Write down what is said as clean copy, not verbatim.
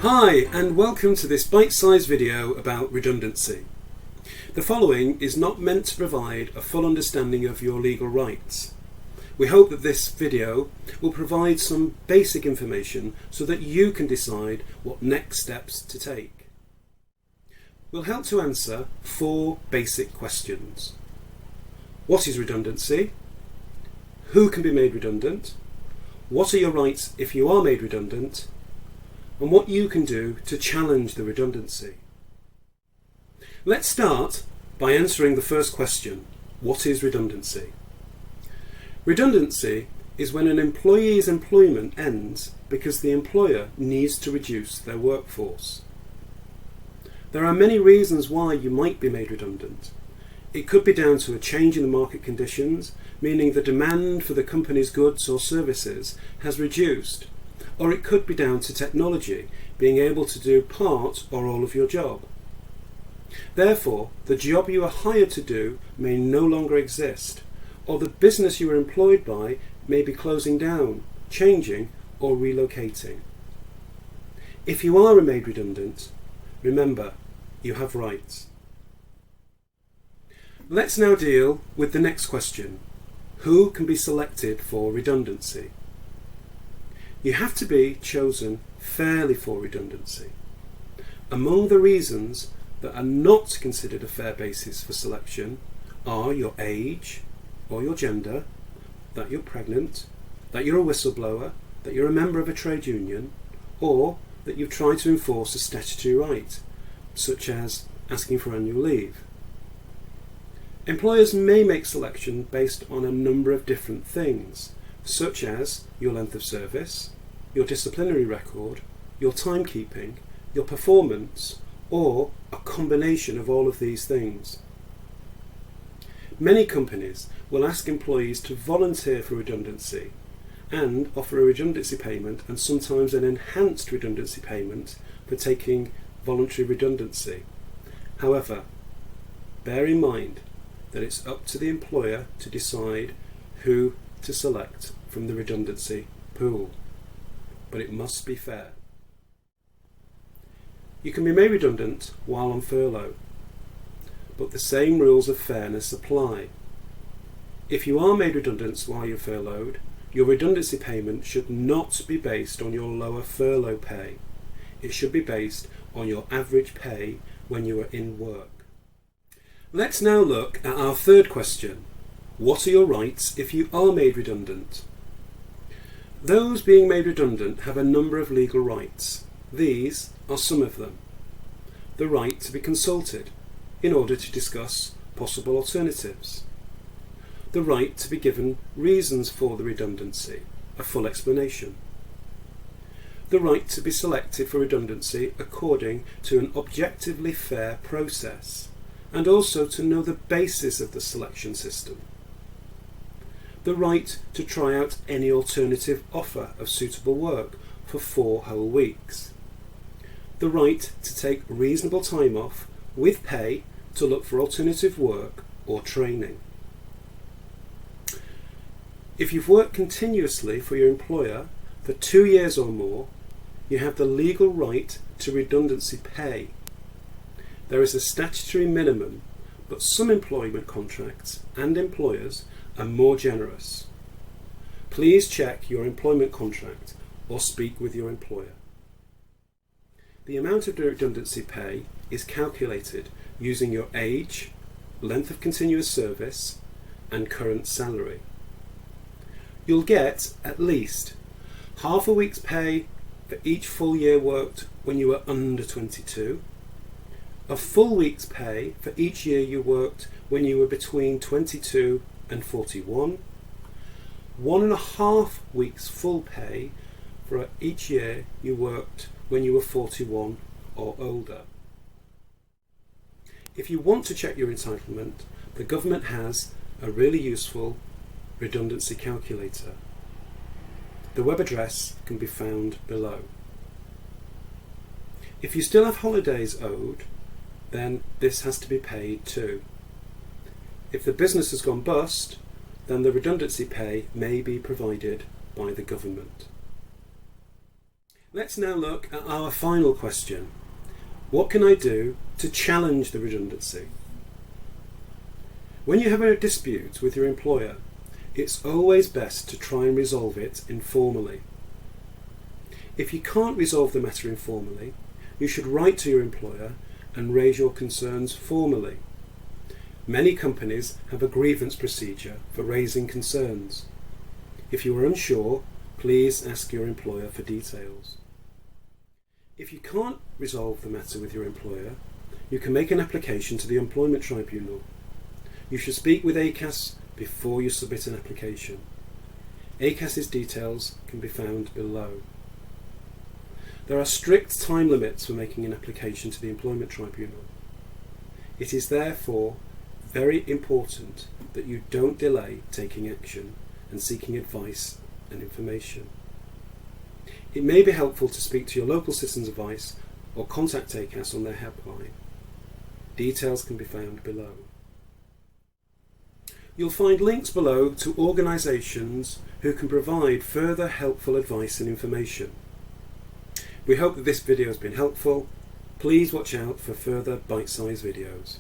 Hi, and welcome to this bite-sized video about redundancy. The following is not meant to provide a full understanding of your legal rights. We hope that this video will provide some basic information so that you can decide what next steps to take. We'll help to answer 4 basic questions. What is redundancy? Who can be made redundant? What are your rights if you are made redundant? And what you can do to challenge the redundancy. Let's start by answering the first question. What is redundancy? Redundancy is when an employee's employment ends because the employer needs to reduce their workforce. There are many reasons why you might be made redundant. It could be down to a change in the market conditions, meaning the demand for the company's goods or services has reduced. Or it could be down to technology being able to do part or all of your job. Therefore, the job you are hired to do may no longer exist, or the business you are employed by may be closing down, changing, or relocating. If you are made redundant, remember, you have rights. Let's now deal with the next question. Who can be selected for redundancy? You have to be chosen fairly for redundancy. Among the reasons that are not considered a fair basis for selection are your age or your gender, that you're pregnant, that you're a whistleblower, that you're a member of a trade union, or that you've tried to enforce a statutory right, such as asking for annual leave. Employers may make selection based on a number of different things, such as your length of service, your disciplinary record, your timekeeping, your performance, or a combination of all of these things. Many companies will ask employees to volunteer for redundancy and offer a redundancy payment and sometimes an enhanced redundancy payment for taking voluntary redundancy. However, bear in mind that it's up to the employer to decide who to select from the redundancy pool, but it must be fair. You can be made redundant while on furlough, but the same rules of fairness apply. If you are made redundant while you're furloughed, your redundancy payment should not be based on your lower furlough pay. It should be based on your average pay when you are in work. Let's now look at our third question. What are your rights if you are made redundant? Those being made redundant have a number of legal rights. These are some of them. The right to be consulted in order to discuss possible alternatives. The right to be given reasons for the redundancy, a full explanation. The right to be selected for redundancy according to an objectively fair process, and also to know the basis of the selection system. The right to try out any alternative offer of suitable work for 4 whole weeks. The right to take reasonable time off with pay to look for alternative work or training. If you've worked continuously for your employer for 2 years or more, you have the legal right to redundancy pay. There is a statutory minimum, but some employment contracts and employers are more generous. Please check your employment contract or speak with your employer. The amount of redundancy pay is calculated using your age, length of continuous service, and current salary. You'll get at least half a week's pay for each full year worked when you were under 22, a full week's pay for each year you worked when you were between 22 and 41, 1.5 weeks full pay for each year you worked when you were 41 or older. If you want to check your entitlement, the government has a really useful redundancy calculator. The web address can be found below. If you still have holidays owed, then this has to be paid too. If the business has gone bust, then the redundancy pay may be provided by the government. Let's now look at our final question. What can I do to challenge the redundancy? When you have a dispute with your employer, it's always best to try and resolve it informally. If you can't resolve the matter informally, you should write to your employer and raise your concerns formally. Many companies have a grievance procedure for raising concerns. If you are unsure, please ask your employer for details. If you can't resolve the matter with your employer, you can make an application to the Employment Tribunal. You should speak with ACAS before you submit an application. ACAS's details can be found below. There are strict time limits for making an application to the Employment Tribunal. It is therefore very important that you don't delay taking action and seeking advice and information. It may be helpful to speak to your local Citizens Advice or contact ACAS on their helpline. Details can be found below. You'll find links below to organisations who can provide further helpful advice and information. We hope that this video has been helpful. Please watch out for further bite-sized videos.